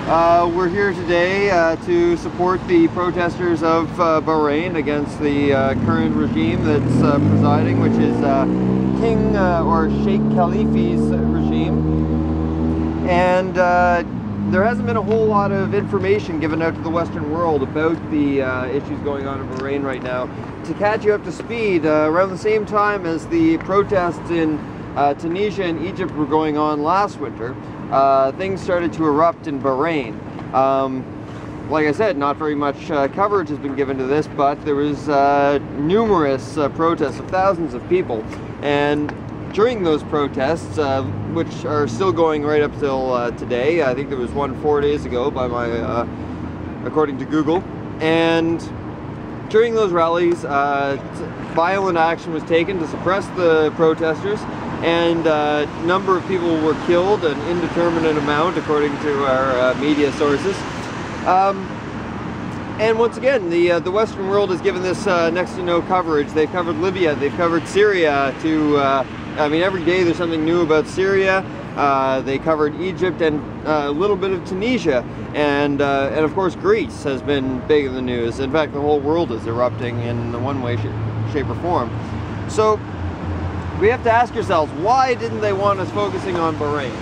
We're here today to support the protesters of Bahrain against the current regime that's presiding, which is King or Sheikh Khalifi's regime. And there hasn't been a whole lot of information given out to the Western world about the issues going on in Bahrain right now. To catch you up to speed, around the same time as the protests in Tunisia and Egypt were going on last winter, things started to erupt in Bahrain. Like I said, not very much coverage has been given to this, but there was numerous protests of thousands of people. And during those protests, which are still going right up till today, I think there was one 4 days ago by my, according to Google, and during those rallies, violent action was taken to suppress the protesters, and a number of people were killed, an indeterminate amount according to our media sources. And once again, the Western world has given this next to no coverage. They've covered Libya, they've covered Syria, I mean, every day there's something new about Syria. They covered Egypt and a little bit of Tunisia, and of course Greece has been big in the news. In fact, the whole world is erupting in one way, shape or form. So we have to ask ourselves, why didn't they want us focusing on Bahrain?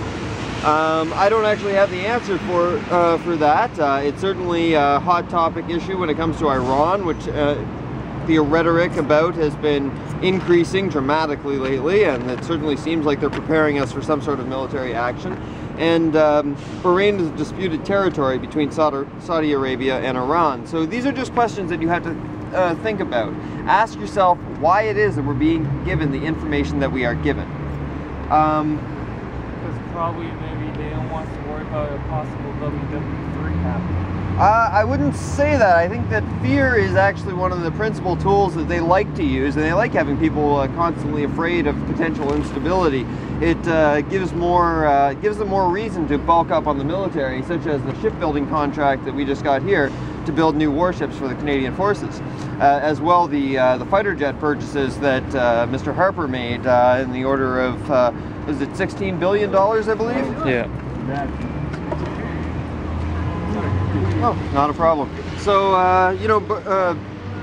I don't actually have the answer for that. It's certainly a hot topic issue when it comes to Iran, which the rhetoric about has been increasing dramatically lately, and it certainly seems like they're preparing us for some sort of military action. And Bahrain is a disputed territory between Saudi Arabia and Iran. So these are just questions that you have to think about. Ask yourself why it is that we're being given the information that we are given. Because probably maybe they don't want to worry about a possible WWE happening. I wouldn't say that. I think that fear is actually one of the principal tools that they like to use, and they like having people constantly afraid of potential instability. It gives them more reason to bulk up on the military, such as the shipbuilding contract that we just got here to build new warships for the Canadian forces. As well, the fighter jet purchases that Mr. Harper made in the order of, was it $16 billion, I believe? Yeah. Oh, not a problem. So, you know,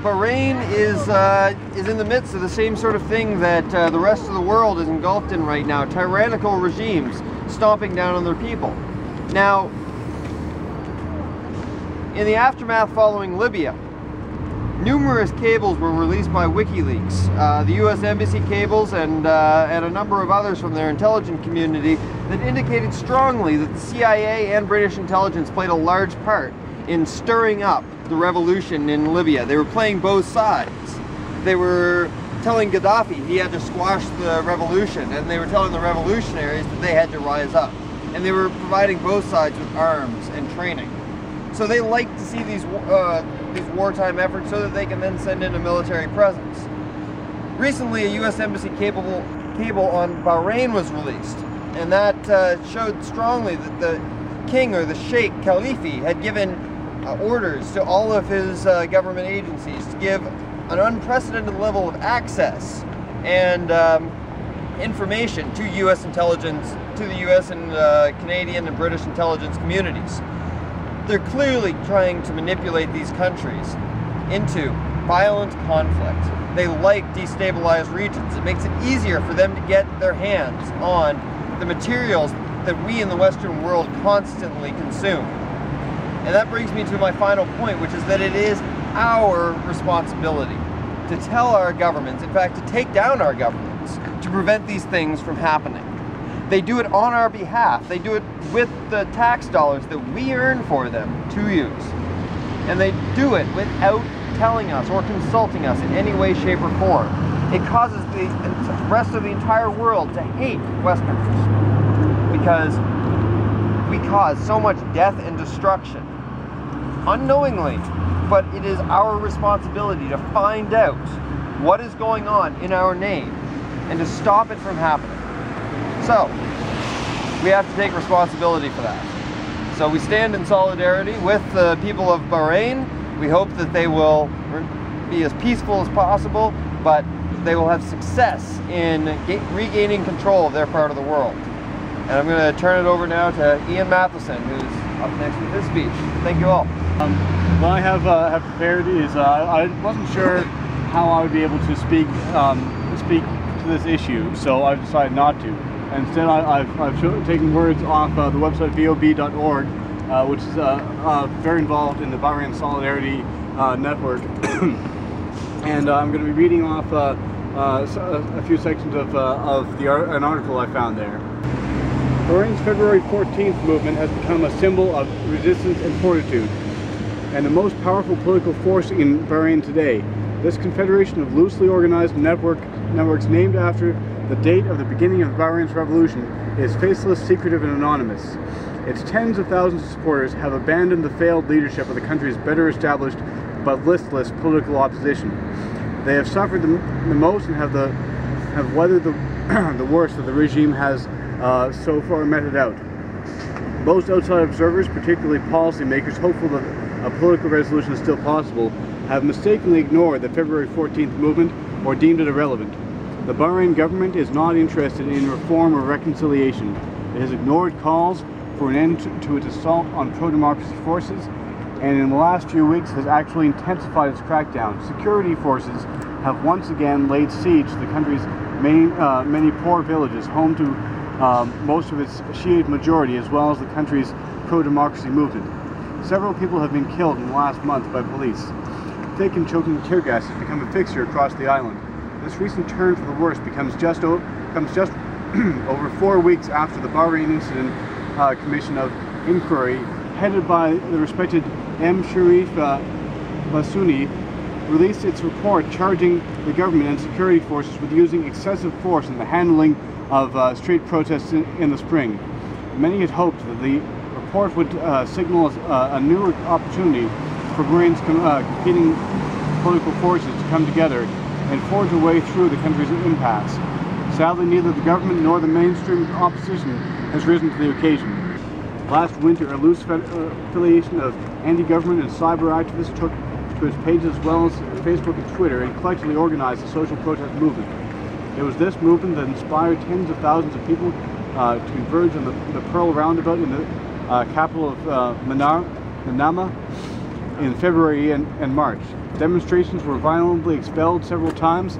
Bahrain is in the midst of the same sort of thing that the rest of the world is engulfed in right now. Tyrannical regimes stomping down on their people. Now, in the aftermath following Libya, numerous cables were released by WikiLeaks, the U.S. Embassy cables and a number of others from their intelligence community that indicated strongly that the CIA and British intelligence played a large part in stirring up the revolution in Libya. They were playing both sides. They were telling Gaddafi he had to squash the revolution, and they were telling the revolutionaries that they had to rise up. And they were providing both sides with arms and training. So they like to see these wartime efforts so that they can then send in a military presence. Recently, a U.S. Embassy cable on Bahrain was released, and that showed strongly that the king, or the Sheikh Khalifi, had given orders to all of his government agencies to give an unprecedented level of access and information to U.S. intelligence, to the U.S. and Canadian and British intelligence communities. They're clearly trying to manipulate these countries into violent conflict. They like destabilized regions. It makes it easier for them to get their hands on the materials that we in the Western world constantly consume. And that brings me to my final point, which is that it is our responsibility to tell our governments, in fact, to take down our governments, to prevent these things from happening. They do it on our behalf. They do it with the tax dollars that we earn for them to use. And they do it without telling us or consulting us in any way, shape, or form. It causes the rest of the entire world to hate Westerners because we cause so much death and destruction unknowingly, but it is our responsibility to find out what is going on in our name and to stop it from happening. So, we have to take responsibility for that. So we stand in solidarity with the people of Bahrain. We hope that they will be as peaceful as possible, but they will have success in regaining control of their part of the world. And I'm going to turn it over now to Ian Matheson, who's up next with his speech. Thank you all. What I have prepared is I wasn't sure how I would be able to speak to this issue, so I've decided not to. Instead, I've taken words off the website vob.org, which is very involved in the Bahrain Solidarity Network. And I'm going to be reading off a few sections of an article I found there. Bahrain's February 14th movement has become a symbol of resistance and fortitude, and the most powerful political force in Bahrain today. This confederation of loosely organized networks named after the date of the beginning of Bahrain's revolution is faceless, secretive, and anonymous. Its tens of thousands of supporters have abandoned the failed leadership of the country's better established but listless political opposition. They have suffered the most and have weathered the worst that the regime has so far meted out. Most outside observers, particularly policymakers hopeful that a political resolution is still possible, have mistakenly ignored the February 14th movement or deemed it irrelevant. The Bahrain government is not interested in reform or reconciliation. It has ignored calls for an end to its assault on pro-democracy forces, and in the last few weeks has actually intensified its crackdown. Security forces have once again laid siege to the country's many poor villages, home to most of its Shiite majority, as well as the country's pro-democracy movement. Several people have been killed in the last month by police. Thick and choking tear gas has become a fixture across the island. This recent turn for the worse comes just over 4 weeks after the Bahrain Incident Commission of Inquiry, headed by the respected M. Sharif Basuni, released its report charging the government and security forces with using excessive force in the handling of street protests in the spring. Many had hoped that the report would signal a new opportunity for Bahrain's competing political forces to come together and forge a way through the country's impasse. Sadly, neither the government nor the mainstream opposition has risen to the occasion. Last winter, a loose affiliation of anti-government and cyber activists took to its pages as well as Facebook and Twitter and collectively organized a social protest movement. It was this movement that inspired tens of thousands of people to converge on the Pearl Roundabout in the capital of Manama in February and March. Demonstrations were violently expelled several times,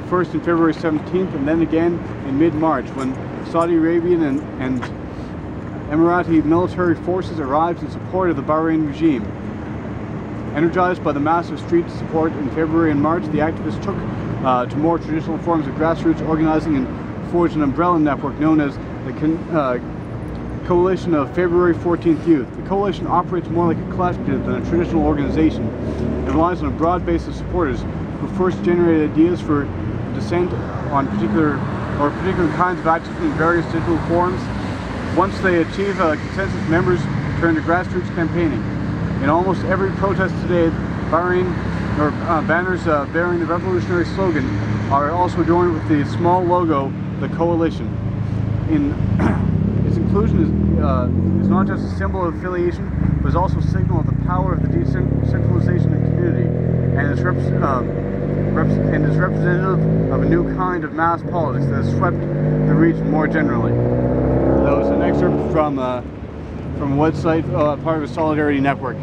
first in February 17th and then again in mid-March when Saudi Arabian and Emirati military forces arrived in support of the Bahrain regime. Energized by the massive street support in February and March, the activists took to more traditional forms of grassroots organizing and forged an umbrella network known as the Coalition of February 14th Youth. The coalition operates more like a collective than a traditional organization. It relies on a broad base of supporters who first generate ideas for dissent on particular kinds of activism in various digital forums. Once they achieve consensus, members turn to grassroots campaigning. In almost every protest today, banners bearing the revolutionary slogan are also adorned with the small logo, the coalition. Its inclusion is not just a symbol of affiliation, but is also a signal of the power of the decentralization of community, and is representative of a new kind of mass politics that has swept the region more generally. That was an excerpt from a website, part of a solidarity network.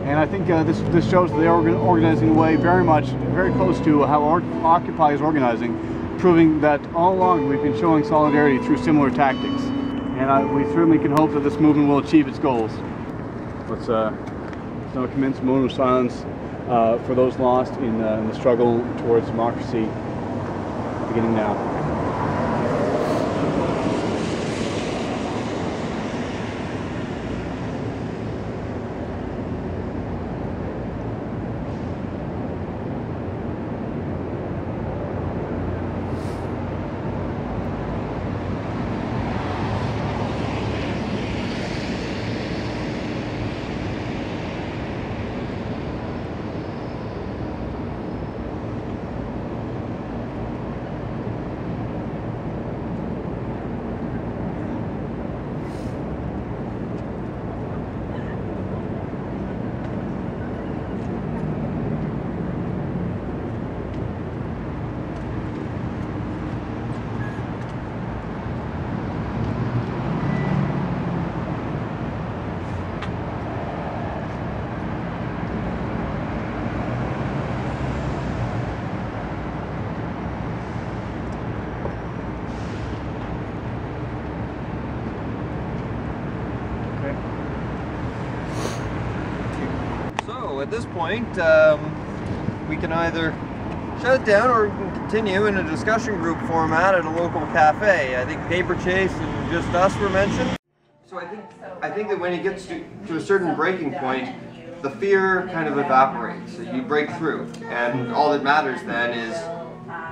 And I think this shows that they are organizing in a way very close to how Occupy is organizing, proving that all along we've been showing solidarity through similar tactics. And we certainly can hope that this movement will achieve its goals. Let's now commence a moment of silence for those lost in the struggle towards democracy, beginning now. Okay. So at this point, we can either shut it down or we can continue in a discussion group format at a local cafe. I think Paper Chase and Just Us were mentioned. So I think that when it gets to a certain breaking point, the fear kind of evaporates. You break through, and all that matters then is,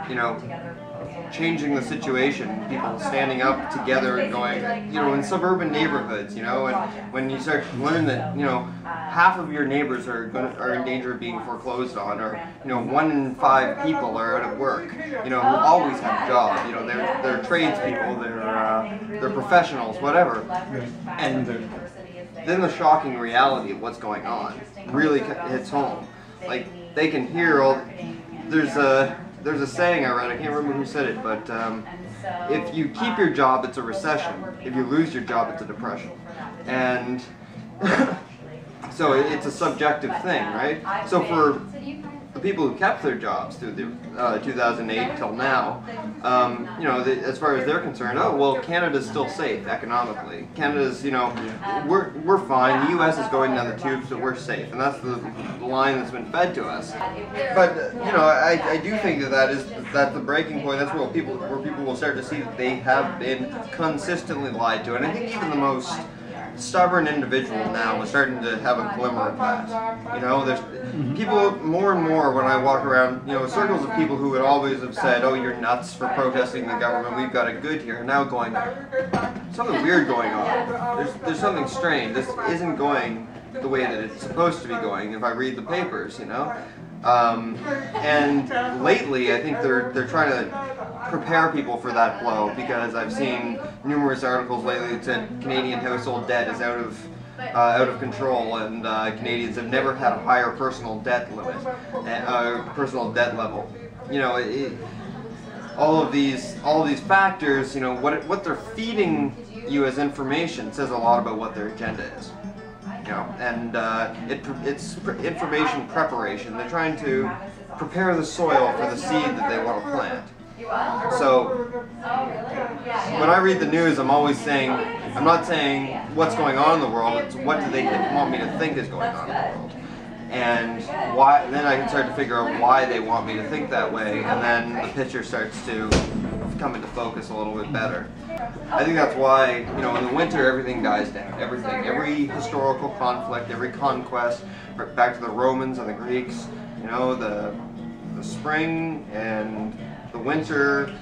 you know, changing the situation, people standing up together and going, you know, in suburban neighborhoods, you know, and when you start to learn that, you know, half of your neighbors are in danger of being foreclosed on, or, you know, 1 in 5 people are out of work, you know, who always have a job, you know, they're tradespeople, they're professionals, whatever, and then the shocking reality of what's going on really hits home. Like, they can hear all, there's a saying I read, I can't remember who said it, but if you keep your job, it's a recession. If you lose your job, it's a depression. And so it's a subjective thing, right? So for the people who kept their jobs through the 2008 till now, you know, as far as they're concerned, oh well, Canada's still safe economically. Canada's, you know, we're fine. The U.S. is going down the tubes, so we're safe, and that's the line that's been fed to us. But you know, I do think that's the breaking point. That's where people will start to see that they have been consistently lied to, and I think even the most stubborn individual now is starting to have a glimmer of that. You know, there's people more and more when I walk around, you know, circles of people who would always have said, oh, you're nuts for protesting the government, we've got it good here, now going, something weird going on. There's something strange. This isn't going the way that it's supposed to be going if I read the papers, you know. And lately, I think they're trying to prepare people for that blow, because I've seen numerous articles lately that said Canadian household debt is out of control, and Canadians have never had a higher personal debt limit, personal debt level. You know, all of these factors, you know, what they're feeding you as information says a lot about what their agenda is. You know, and it's information preparation. They're trying to prepare the soil for the seed that they want to plant. So when I read the news, I'm always saying, I'm not saying what's going on in the world, it's what do they want me to think is going on in the world. And why, then I can start to figure out why they want me to think that way, and then the picture starts to come into focus a little bit better. I think that's why, you know, in the winter everything dies down. Everything, every historical conflict, every conquest, back to the Romans and the Greeks, you know, the spring and the winter,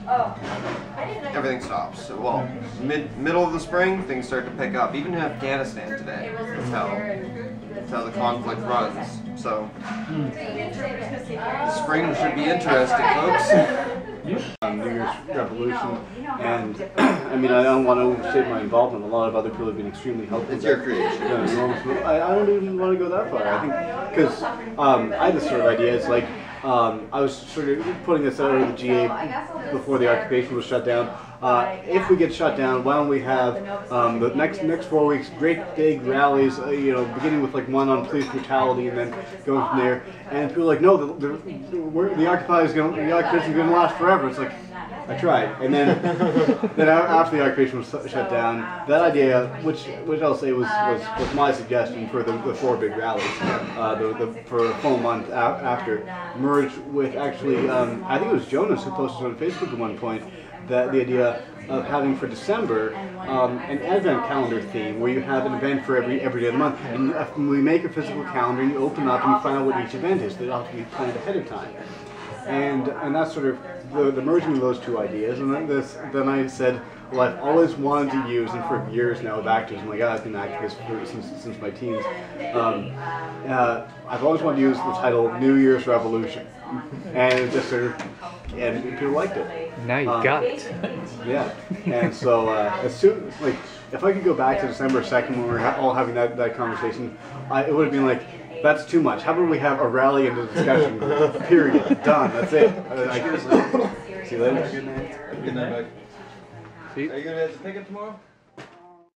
everything stops. So, well, middle of the spring, things start to pick up. Even in Afghanistan today, that's how the conflict runs. So, the spring should be interesting, folks. New Year's Revolution, and I mean, I don't want to overstate my involvement. A lot of other people have been extremely helpful. It's your creation. I don't even want to go that far. I think because I had this sort of idea. It's like I was sort of putting this out of the GA before the occupation was shut down. If we get shut down, why don't we have the next 4 weeks, great big rallies, you know, beginning with like one on police brutality and then going from there. And people are like, no, the occupation is going to last forever. It's like, I tried. And then after the occupation was shut down, that idea, which I'll say was my suggestion for the 4 big rallies, for a full month after, merged with actually, I think it was Jonas who posted on Facebook at one point, that the idea of having for December an advent calendar theme where you have an event for every day of the month, and we make a physical calendar and you open up and you find out what each event is. They ought to be planned ahead of time, and that's sort of the merging of those two ideas. And then I said, well, I've always wanted to use, and for years now with activism, like I've been an activist since my teens, I've always wanted to use the title New Year's Revolution, and it just sort of, and people liked it. Now you got it. Yeah, and so as soon, like, if I could go back to December 2nd when we were all having that conversation, it would have been like, that's too much. How about we have a rally and a discussion? Period. Done. That's it. See you later. Good night. Are you going to pick it tomorrow?